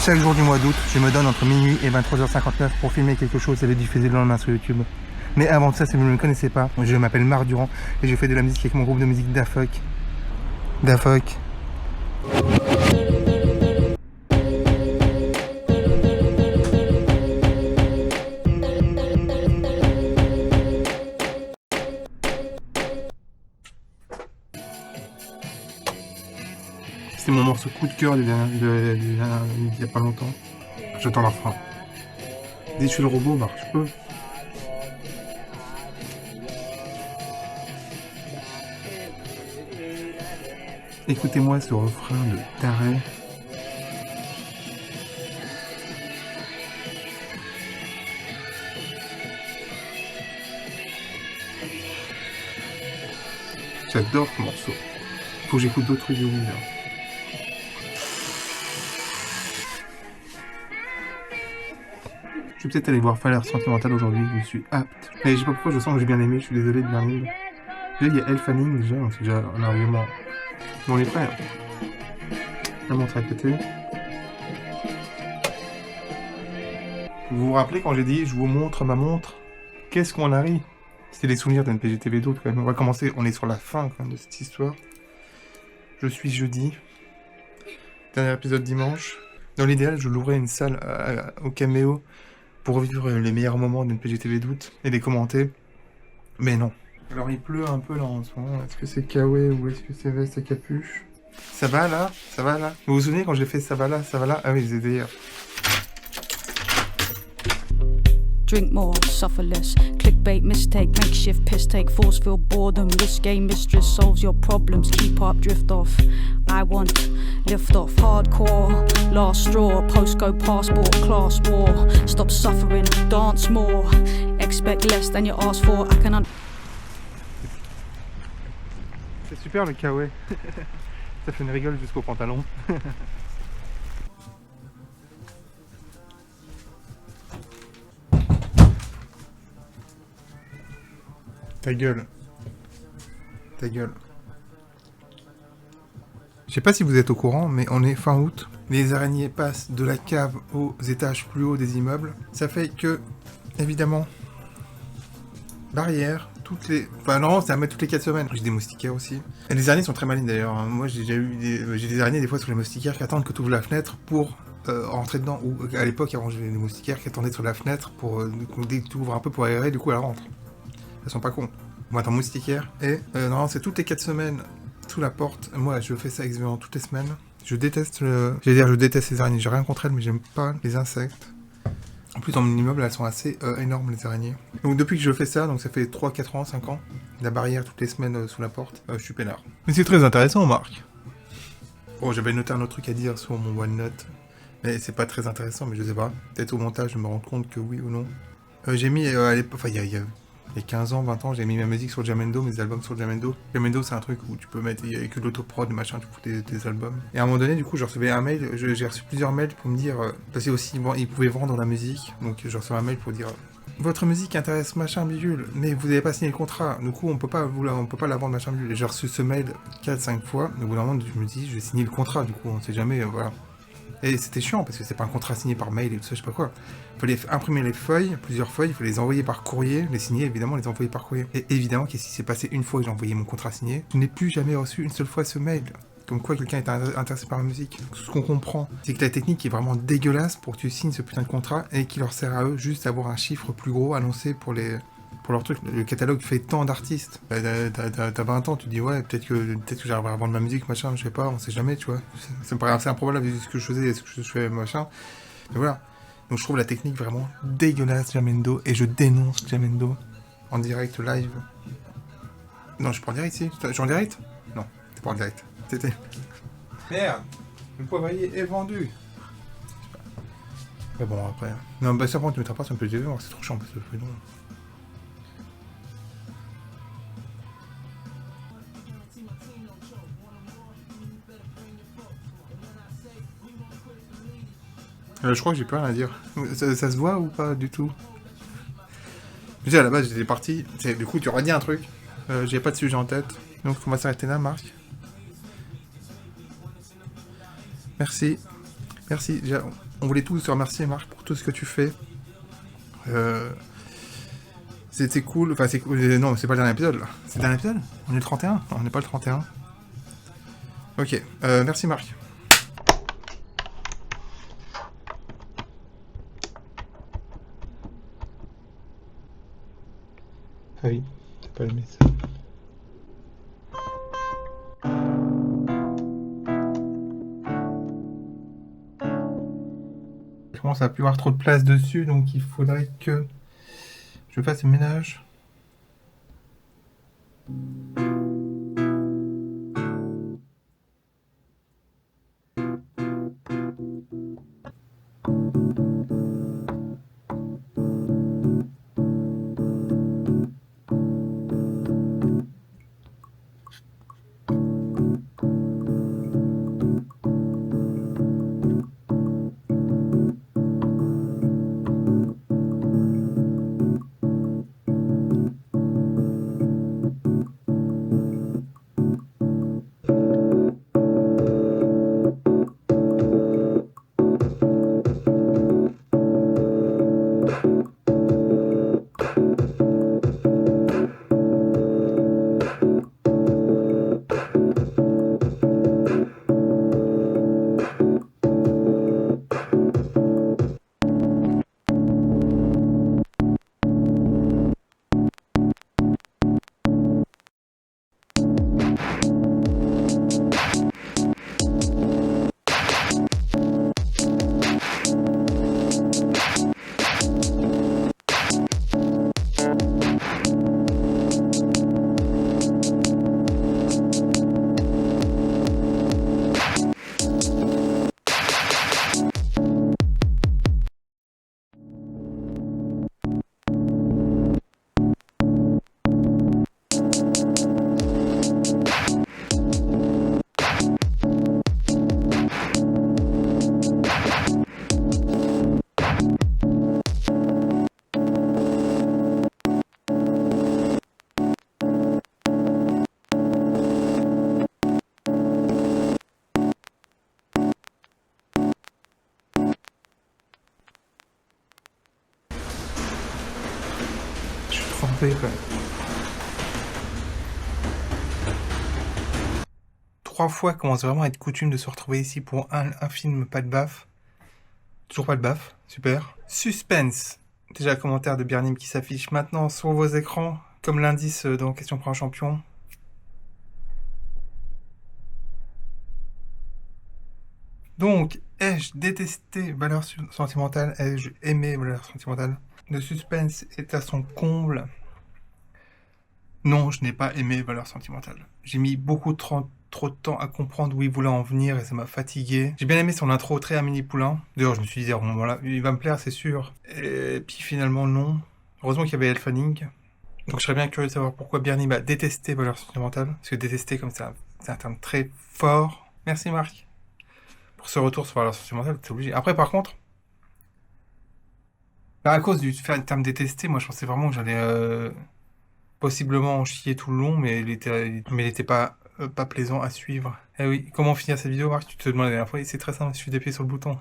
Chaque jour du mois d'août, je me donne entre minuit et 23h59 pour filmer quelque chose et le diffuser le lendemain sur YouTube. Mais avant ça, si vous ne me connaissez pas, je m'appelle Marc Durand et je fais de la musique avec mon groupe de musique Dafoc. Dafoc. C'est mon morceau coup de cœur il y a pas longtemps. J'attends la fin. Dis, je suis le robot, Marc, je peux. Écoutez-moi ce refrain de taré. J'adore ce morceau. Faut que j'écoute d'autres trucs de vous. Je vais peut-être aller voir Falaire Sentimental aujourd'hui, je suis apte. Mais je sais pas pourquoi, je sens que j'ai bien aimé, je suis désolé de bien aimer. Là, il y a Elle Fanning déjà, donc c'est déjà un argument. Bon, on est prêt. La montre à côté. Vous vous rappelez quand j'ai dit je vous montre ma montre? Qu'est-ce qu'on a ri? C'était les souvenirs d'NPGTV d'autres quand même. On va commencer, on est sur la fin quand même de cette histoire. Je suis jeudi. Dernier épisode dimanche. Dans l'idéal, je louerais une salle au Caméo pour vivre les meilleurs moments d'NPGTV d'août et les commenter. Mais non. Alors il pleut un peu là en ce moment. Est-ce que c'est Kawaii ou est-ce que c'est Veste et Capuche? Ça va là? Ça va là? Vous vous souvenez quand j'ai fait ça va là? Ça va là? Ah oui, c'était hier. Drink more, suffer less. Clickbait, mistake, makeshift piss take, force feel boredom. This game mistress solves your problems. Keep up, drift off. I want lift off, hardcore, last straw. Postcode, passport, class war. Stop suffering, dance more. Expect less than you ask for. I can C'est super le kawaii. Ça fait une rigole jusqu'au pantalon. Ta gueule. Ta gueule. Je sais pas si vous êtes au courant, mais on est fin août. Les araignées passent de la cave aux étages plus hauts des immeubles. Ça fait que, évidemment, barrière, toutes les... Enfin non, c'est à mettre toutes les 4 semaines. J'ai des moustiquaires aussi. Et les araignées sont très malines d'ailleurs. Moi j'ai déjà eu j'ai des araignées des fois sur les moustiquaires qui attendent que tu ouvres la fenêtre pour rentrer dedans. Ou à l'époque, avant j'avais des moustiquaires qui attendaient sur la fenêtre pour dès que tu ouvres un peu pour aérer, du coup elles rentrent. Elles sont pas cons. Moi, attends, moustiquaire. Et non, c'est toutes les 4 semaines sous la porte. Moi, je fais ça exigeant toutes les semaines. Je déteste je déteste les araignées. J'ai rien contre elles, mais j'aime pas les insectes. En plus, dans mon immeuble, elles sont assez énormes, les araignées. Donc, depuis que je fais ça, donc ça fait 3, 4 ans, 5 ans, la barrière toutes les semaines sous la porte, je suis peinard. Mais c'est très intéressant, Marc. Bon, j'avais noté un autre truc à dire sur mon OneNote. Mais c'est pas très intéressant, mais je sais pas. Peut-être au montage, je me rends compte que oui ou non. J'ai mis à l'époque... Enfin, il y a 15 ans, 20 ans, j'ai mis ma musique sur Jamendo, mes albums sur Jamendo. Jamendo, c'est un truc où tu peux mettre, il y a que de l'autoprod, machin, tu fous tes albums. Et à un moment donné, du coup, je recevais un mail, j'ai reçu plusieurs mails pour me dire, parce que aussi, bon, ils pouvaient vendre la musique, donc je recevais un mail pour dire, votre musique intéresse machin bidule, mais vous n'avez pas signé le contrat, du coup, on peut pas la vendre machin bidule. Et j'ai reçu ce mail 4-5 fois, au bout d'un moment, je me dis, je vais signer le contrat, du coup, on sait jamais, voilà. Et c'était chiant, parce que c'est pas un contrat signé par mail et tout ça, je sais pas quoi. Il fallait imprimer les feuilles, plusieurs feuilles, il fallait les envoyer par courrier, les signer, évidemment, les envoyer par courrier. Et évidemment, qu'est-ce qui s'est passé une fois que j'ai envoyé mon contrat signé? Je n'ai plus jamais reçu une seule fois ce mail. Comme quoi, quelqu'un est intéressé par la musique. Donc, ce qu'on comprend, c'est que la technique est vraiment dégueulasse pour que tu signes ce putain de contrat et qu'il leur sert à eux juste d'avoir un chiffre plus gros annoncé pour leur truc. Le catalogue fait tant d'artistes. T'as 20 ans, tu te dis ouais, peut-être que j'arriverai à vendre ma musique, machin, je sais pas, on sait jamais, tu vois. Ça me paraît assez improbable vu ce que je faisais et ce que je fais, machin. Mais voilà. Donc je trouve la technique vraiment dégueulasse, Jamendo, et je dénonce Jamendo en direct live. Non, je suis pas en direct ici. Je suis en direct? Non, t'es pas en direct. C'était... Merde, le poivrier est vendu. Mais bon, après... Non, bah ça, tu mettras pas sur un peu de c'est trop chiant parce que c'est long. Je crois que j'ai plus rien à dire. Ça se voit ou pas du tout? Déjà à la base j'étais parti, du coup tu aurais dit un truc. J'ai pas de sujet en tête. Donc on va s'arrêter là, Marc. Merci. Merci. Déjà, On voulait tous te remercier, Marc, pour tout ce que tu fais. C'était cool. Enfin, c'est cool. Non, c'est pas le dernier épisode, là. C'est le dernier épisode? On est le 31? Non, on n'est pas le 31. Ok. Merci, Marc. Ah oui, c'est pas le message. Je commence à plus avoir trop de place dessus, donc il faudrait que je fasse le ménage. Je suis trempé, quoi. 3 fois commence vraiment à être coutume de se retrouver ici pour un film, pas de baffe. Toujours pas de baffe, super. Suspense. Déjà, commentaire de Birnim qui s'affiche maintenant sur vos écrans, comme l'indice dans Question pour un champion. Donc, ai-je détesté valeur sentimentale? Ai-je aimé valeur sentimentale? Le suspense est à son comble. Non, je n'ai pas aimé valeur sentimentale. J'ai mis beaucoup trop de temps à comprendre où il voulait en venir et ça m'a fatigué. J'ai bien aimé son intro très Amélie Poulain. D'ailleurs, je me suis dit, bon, voilà, il va me plaire, c'est sûr. Et puis finalement, non. Heureusement qu'il y avait Elle Fanning. Donc je serais bien curieux de savoir pourquoi Bernie m'a détesté valeur sentimentale. Parce que détester, comme c'est un terme très fort. Merci Marc. Pour ce retour sur valeur sentimentale, t'es obligé. Après, par contre, à cause du terme détester, moi je pensais vraiment que j'allais possiblement en chier tout le long, mais il était pas plaisant à suivre. Eh oui, comment finir cette vidéo, Marc? Tu te demandes la dernière fois, et c'est très simple, il suffit d'appuyer sur le bouton.